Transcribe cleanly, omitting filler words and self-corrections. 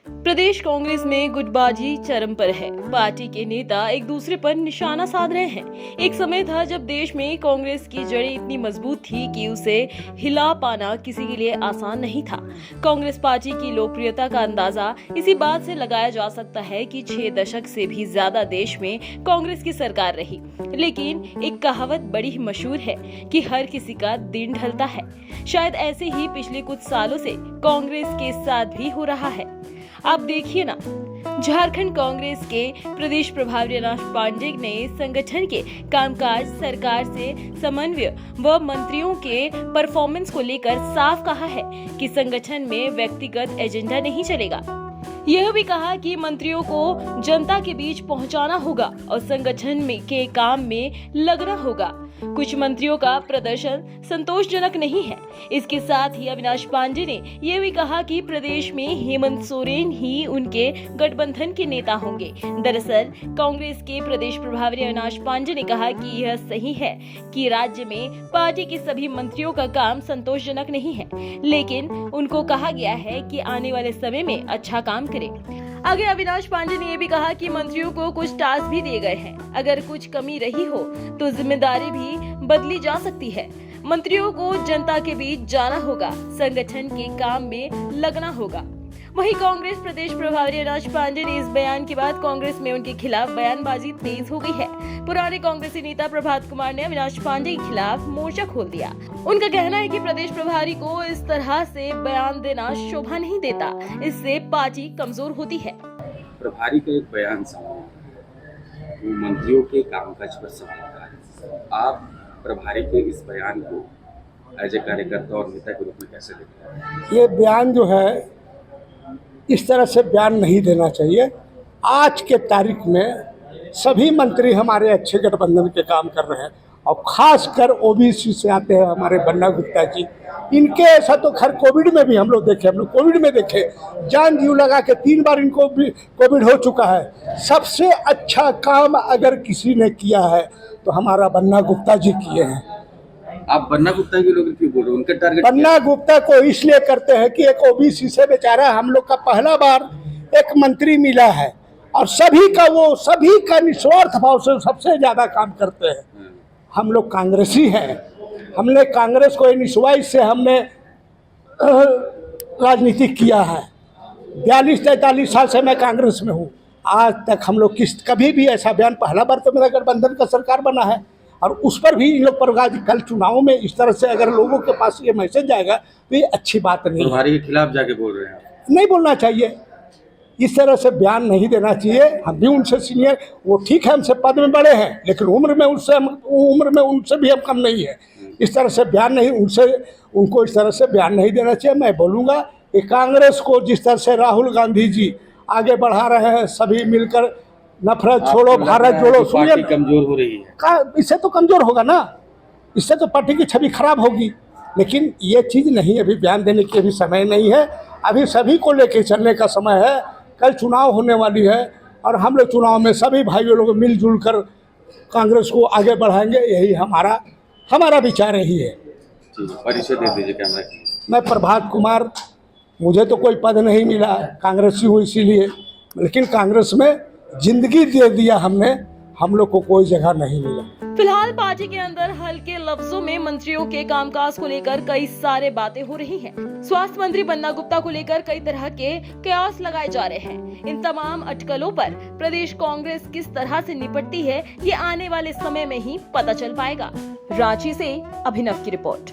प्रदेश कांग्रेस में गुटबाजी चरम पर है। पार्टी के नेता एक दूसरे पर निशाना साध रहे हैं। एक समय था जब देश में कांग्रेस की जड़ें इतनी मजबूत थी कि उसे हिला पाना किसी के लिए आसान नहीं था। कांग्रेस पार्टी की लोकप्रियता का अंदाजा इसी बात से लगाया जा सकता है कि 6 दशक से भी ज्यादा देश में कांग्रेस की सरकार रही। लेकिन एक कहावत बड़ी ही मशहूर है कि हर किसी का दिन ढलता है। शायद ऐसे ही पिछले कुछ सालों से कांग्रेस के साथ भी हो रहा है। आप देखिए ना, झारखंड कांग्रेस के प्रदेश प्रभारी अविनाश पांडे ने संगठन के कामकाज, सरकार से समन्वय व मंत्रियों के परफॉर्मेंस को लेकर साफ कहा है कि संगठन में व्यक्तिगत एजेंडा नहीं चलेगा। यह भी कहा कि मंत्रियों को जनता के बीच पहुंचाना होगा और संगठन के काम में लगना होगा। कुछ मंत्रियों का प्रदर्शन संतोषजनक नहीं है। इसके साथ ही अविनाश पांडे ने यह भी कहा कि प्रदेश में हेमंत सोरेन ही उनके गठबंधन के नेता होंगे। दरअसल कांग्रेस के प्रदेश प्रभारी अविनाश पांडे ने कहा कि यह सही है कि राज्य में पार्टी के सभी मंत्रियों का काम संतोषजनक नहीं है, लेकिन उनको कहा गया है कि आने वाले समय में अच्छा काम करें। आगे अविनाश पांडे ने यह भी कहा कि मंत्रियों को कुछ टास्क भी दिए गए हैं। अगर कुछ कमी रही हो तो जिम्मेदारी भी बदली जा सकती है। मंत्रियों को जनता के बीच जाना होगा, संगठन के काम में लगना होगा। वहीं कांग्रेस प्रदेश प्रभारी अविनाश पांडे ने इस बयान के बाद कांग्रेस में उनके खिलाफ बयानबाजी तेज हो गई है। पुराने कांग्रेसी नेता प्रभात कुमार ने अविनाश पांडे के खिलाफ मोर्चा खोल दिया। उनका कहना है कि प्रदेश प्रभारी को इस तरह से बयान देना शोभा नहीं देता, इससे पार्टी कमजोर होती है। प्रभारी का एक बयान सामने, वो मंत्रियों के कामकाज पर सवाल है। आप प्रभारी के इस बयान को एज ए कार्यकर्ता और नेता के रूप में कैसे देखते हैं? ये बयान जो है इस तरह से बयान नहीं देना चाहिए। आज के तारीख में सभी मंत्री हमारे अच्छे गठबंधन के काम कर रहे हैं और खासकर ओबीसी से आते हैं हमारे बन्ना गुप्ता जी। इनके ऐसा तो खैर कोविड में भी हम लोग कोविड में देखे, जान जीव लगा के 3 बार इनको भी कोविड हो चुका है। सबसे अच्छा काम अगर किसी ने किया है तो हमारा बन्ना गुप्ता जी किए हैं। आप बन्ना गुप्ता के लोग क्यों बोल रहे हैं? उनका टारगेट बन्ना गुप्ता को इसलिए करते हैं कि एक ओबीसी से बेचारा हम लोग का पहला बार एक मंत्री मिला है और सभी का निस्वार्थ भाव से सबसे ज्यादा काम करते हैं। हम लोग कांग्रेसी हैं। हमने कांग्रेस को निस्वार्थ से हमने राजनीति किया है। 42-43 साल से मैं कांग्रेस में हूँ। आज तक हम लोग कभी भी ऐसा बयान, पहला बार तो मेरा गठबंधन का सरकार बना है और उस पर भी इन लोग पर कल चुनाव में इस तरह से अगर लोगों के पास ये मैसेज जाएगा तो ये अच्छी बात नहीं है। प्रभारी के खिलाफ जाके बोल रहे हैं? नहीं बोलना चाहिए, इस तरह से बयान नहीं देना चाहिए। हम भी उनसे सीनियर, वो ठीक है हमसे पद में बड़े हैं, लेकिन उम्र में उनसे भी हम कम नहीं है। इस तरह से बयान नहीं, उनको इस तरह से बयान नहीं देना चाहिए। मैं बोलूँगा कि कांग्रेस को जिस तरह से राहुल गांधी जी आगे बढ़ा रहे हैं, सभी मिलकर नफरत छोड़ो भारत जोड़ो, सुनिए, कमजोर हो रही है। इससे तो कमजोर होगा ना, इससे तो पार्टी की छवि खराब होगी। लेकिन ये चीज़ नहीं, अभी बयान देने की अभी समय नहीं है। अभी सभी को लेके चलने का समय है। कल चुनाव होने वाली है और हम लोग चुनाव में सभी भाइयों लोग मिलजुल कर कांग्रेस को आगे बढ़ाएंगे। यही हमारा विचार यही है। परिचय दे दीजिए कैमरा। मैं प्रभात कुमार, मुझे तो कोई पद नहीं मिला, कांग्रेसी हूँ इसीलिए, लेकिन कांग्रेस में जिंदगी दे दिया हमने, हम लोग को कोई जगह नहीं मिला। फिलहाल पार्टी के अंदर हल्के लफ्जों में मंत्रियों के कामकाज को लेकर कई सारे बातें हो रही हैं। स्वास्थ्य मंत्री बन्ना गुप्ता को लेकर कई तरह के कयास लगाए जा रहे हैं। इन तमाम अटकलों पर प्रदेश कांग्रेस किस तरह से निपटती है, ये आने वाले समय में ही पता चल पाएगा। रांची से अभिनव की रिपोर्ट।